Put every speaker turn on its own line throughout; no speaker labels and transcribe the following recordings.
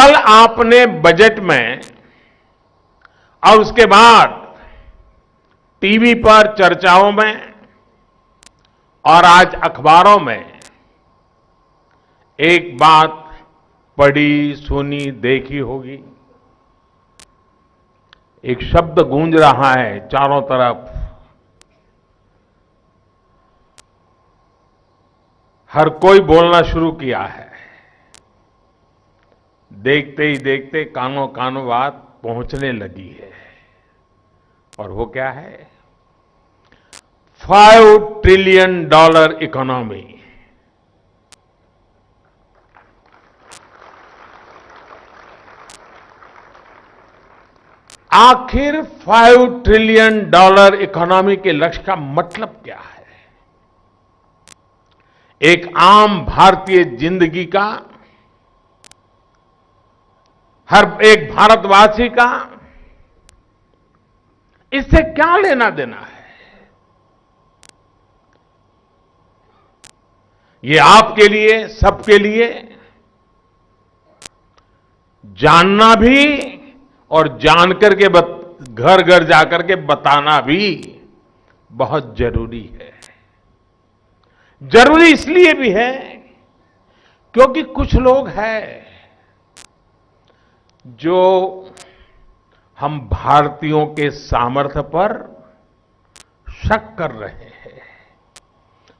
कल आपने बजट में और उसके बाद टीवी पर चर्चाओं में और आज अखबारों में एक बात पढ़ी, सुनी, देखी होगी। एक शब्द गूंज रहा है चारों तरफ। हर कोई बोलना शुरू किया है। देखते ही देखते कानों कानों बात पहुंचने लगी है। और वो क्या है? $5 ट्रिलियन इकोनॉमी। आखिर $5 ट्रिलियन इकोनॉमी के लक्ष्य का मतलब क्या है? एक आम भारतीय जिंदगी का, हर एक भारतवासी का इससे क्या लेना देना है? ये आपके लिए, सबके लिए जानना भी और जानकर के घर घर जाकर के बताना भी बहुत जरूरी है। जरूरी इसलिए भी है क्योंकि कुछ लोग हैं जो हम भारतीयों के सामर्थ्य पर शक कर रहे हैं।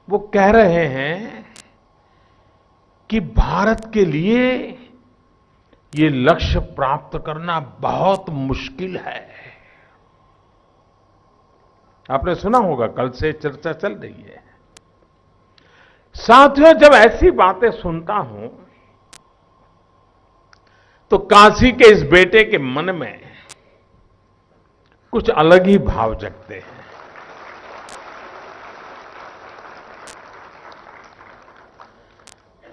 वो कह रहे हैं कि भारत के लिए ये लक्ष्य प्राप्त करना बहुत मुश्किल है। आपने सुना होगा, कल से चर्चा चल रही है। साथियों, जब ऐसी बातें सुनता हूं तो काशी के इस बेटे के मन में कुछ अलग ही भाव जगते हैं।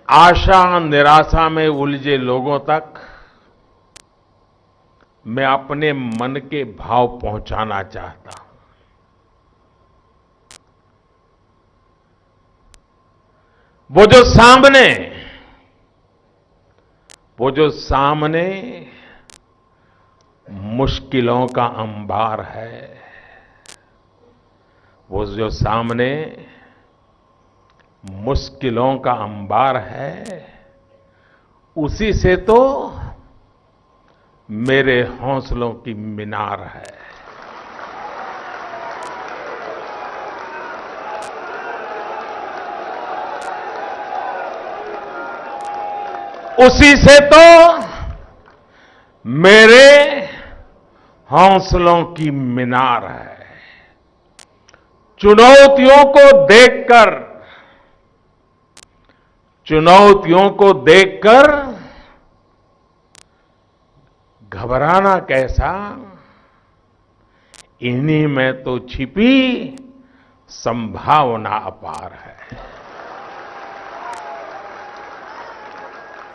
आशा निराशा में उलझे लोगों तक मैं अपने मन के भाव पहुंचाना चाहता हूं। वो जो सामने मुश्किलों का अंबार है, वो जो सामने मुश्किलों का अंबार है, उसी से तो मेरे हौसलों की मीनार है। उसी से तो मेरे हौसलों की मीनार है। चुनौतियों को देखकर घबराना कैसा, इन्हीं में तो छिपी संभावना अपार है।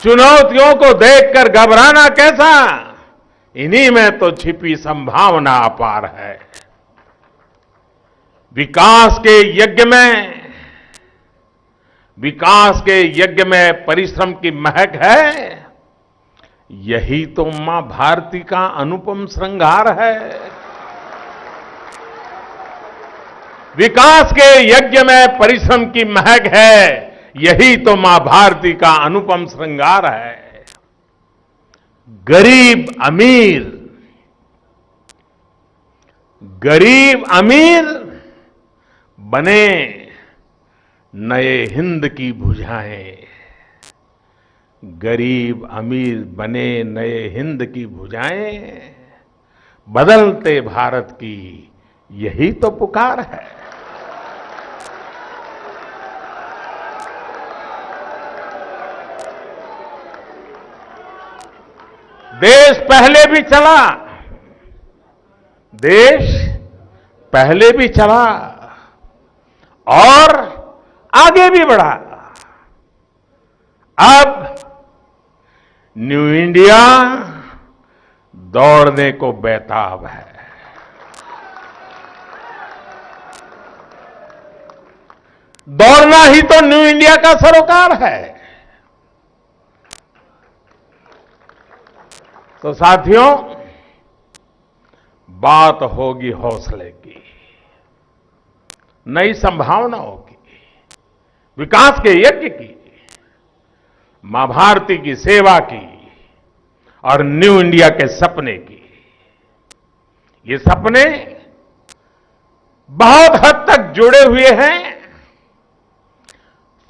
चुनौतियों को देखकर घबराना कैसा, इन्हीं में तो छिपी संभावना अपार है। विकास के यज्ञ में परिश्रम की महक है। यही तो मां भारती का अनुपम श्रृंगार है। विकास के यज्ञ में परिश्रम की महक है। यही तो मां भारती का अनुपम श्रृंगार है। गरीब अमीर बने नए हिंद की भुजाएं। गरीब अमीर बने नए हिंद की भुजाएं। बदलते भारत की यही तो पुकार है। देश पहले भी चला और आगे भी बढ़ा। अब न्यू इंडिया दौड़ने को बेताब है। दौड़ना ही तो न्यू इंडिया का सरोकार है। तो साथियों, बात होगी हौसले की, नई संभावनाओं की, विकास के यज्ञ की, मां भारती की सेवा की और न्यू इंडिया के सपने की। ये सपने बहुत हद तक जुड़े हुए हैं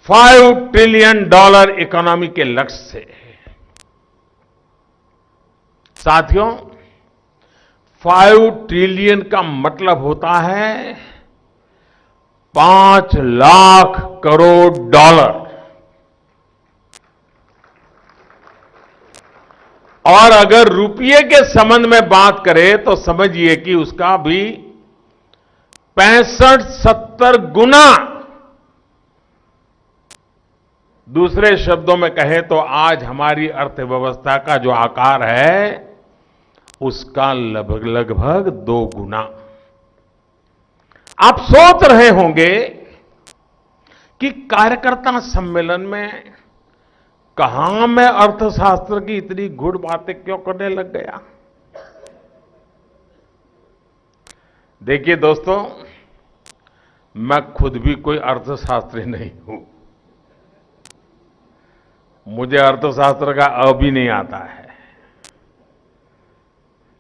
$5 ट्रिलियन इकोनॉमी के लक्ष्य से। साथियों, 5 ट्रिलियन का मतलब होता है 5 लाख करोड़ डॉलर। और अगर रुपये के संबंध में बात करें तो समझिए कि उसका भी 65-70 गुना। दूसरे शब्दों में कहें तो आज हमारी अर्थव्यवस्था का जो आकार है उसका लगभग 2 गुना। आप सोच रहे होंगे कि कार्यकर्ता सम्मेलन में कहां मैं अर्थशास्त्र की इतनी गूढ़ बातें क्यों करने लग गया। देखिए दोस्तों, मैं खुद भी कोई अर्थशास्त्री नहीं हूं। मुझे अर्थशास्त्र का अ भी नहीं आता है।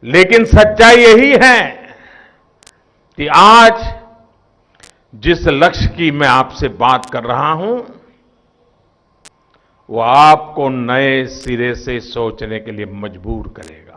लेकिन सच्चाई यही है कि आज जिस लक्ष्य की मैं आपसे बात कर रहा हूं वो आपको नए सिरे से सोचने के लिए मजबूर करेगा।